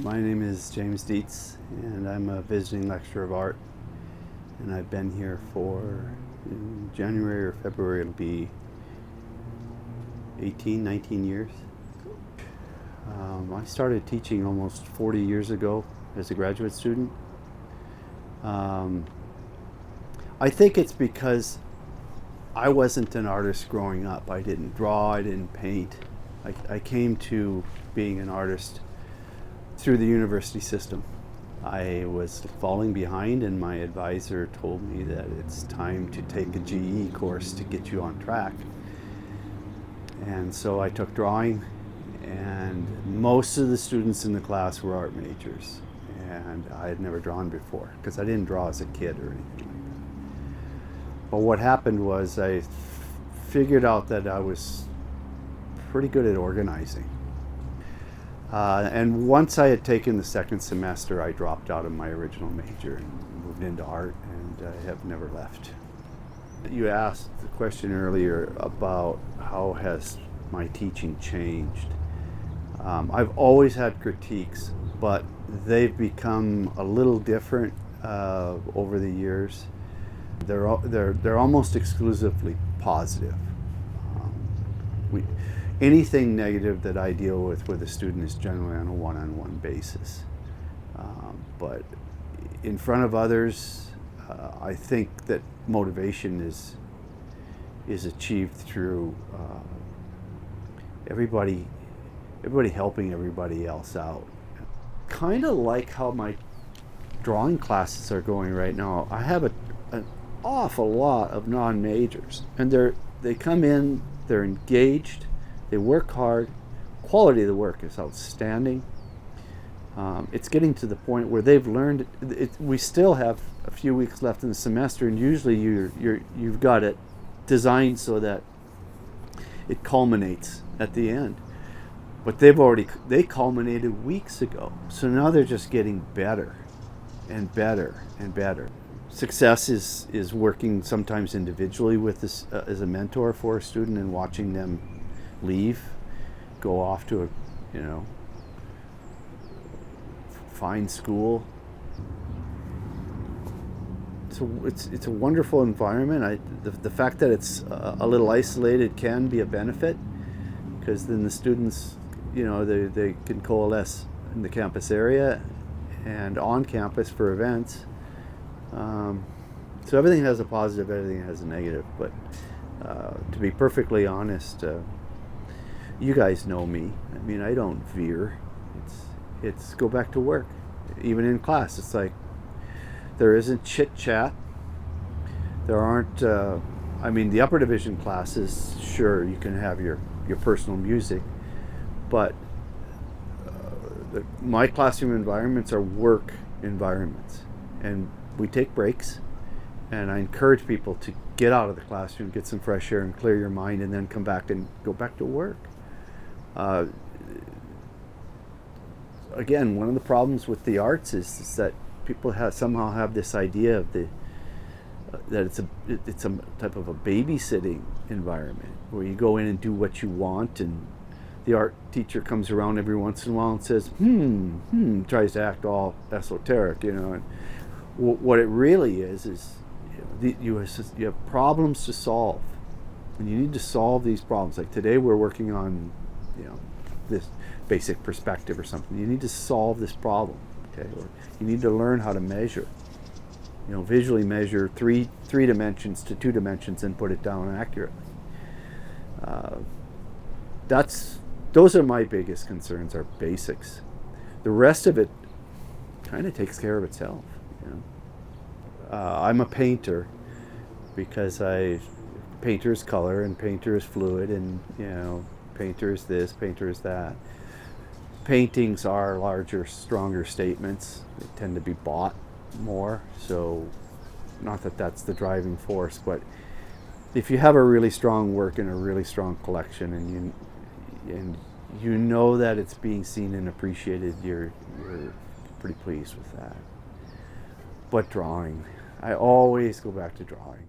My name is James Deitz, and I'm a visiting lecturer of art, and I've been here for, in January or February, it'll be 19 years. I started teaching almost 40 years ago as a graduate student. I think it's because I wasn't an artist growing up. I didn't draw, I didn't paint. I came to being an artist through the university system. I was falling behind, and my advisor told me that it's time to take a GE course to get you on track. And so I took drawing, and most of the students in the class were art majors, and I had never drawn before because I didn't draw as a kid or anything like that. But what happened was I figured out that I was pretty good at organizing. And once I had taken the second semester, I dropped out of my original major and moved into art, and I have never left. You asked the question earlier about how has my teaching changed. I've always had critiques, but they've become a little different over the years. They're almost exclusively positive. Anything negative that I deal with a student is generally on a one-on-one basis. But in front of others, I think that motivation is achieved through everybody helping everybody else out. Kind of like how my drawing classes are going right now. I have an awful lot of non-majors, and they come in, they're engaged, they work hard, quality of the work is outstanding. It's getting to the point where they've learned we still have a few weeks left in the semester, and usually you've got it designed so that it culminates at the end. But they culminated weeks ago. So now they're just getting better and better and better. Success is working sometimes individually with this as a mentor for a student and watching them leave, go off to a fine school. So it's a wonderful environment. The fact that it's a little isolated can be a benefit, because then the students, they can coalesce in the campus area and on campus for events. So everything has a positive, everything has a negative. But to be perfectly honest, you guys know me. I mean, I don't veer. It's go back to work. Even in class, it's like there isn't chit chat. There aren't. The upper division classes, sure, you can have your personal music, but my classroom environments are work environments, and we take breaks. And I encourage people to get out of the classroom, get some fresh air, and clear your mind, and then come back and go back to work. Again, one of the problems with the arts is that people somehow have this idea of that it's a type of a babysitting environment where you go in and do what you want, and the art teacher comes around every once in a while and says, tries to act all esoteric, and what it really is you have problems to solve, and you need to solve these problems. Like today we're working on this basic perspective or something. You need to solve this problem, okay? Or you need to learn how to measure, visually measure three dimensions to 2 dimensions and put it down accurately. Those are my biggest concerns, are basics. The rest of it kind of takes care of itself. I'm a painter because painter is color and painter is fluid, and painter is this, painter is that. Paintings are larger, stronger statements. They tend to be bought more, so not that that's the driving force, but if you have a really strong work and a really strong collection, and you know that it's being seen and appreciated, you're pretty pleased with that. But drawing, I always go back to drawing.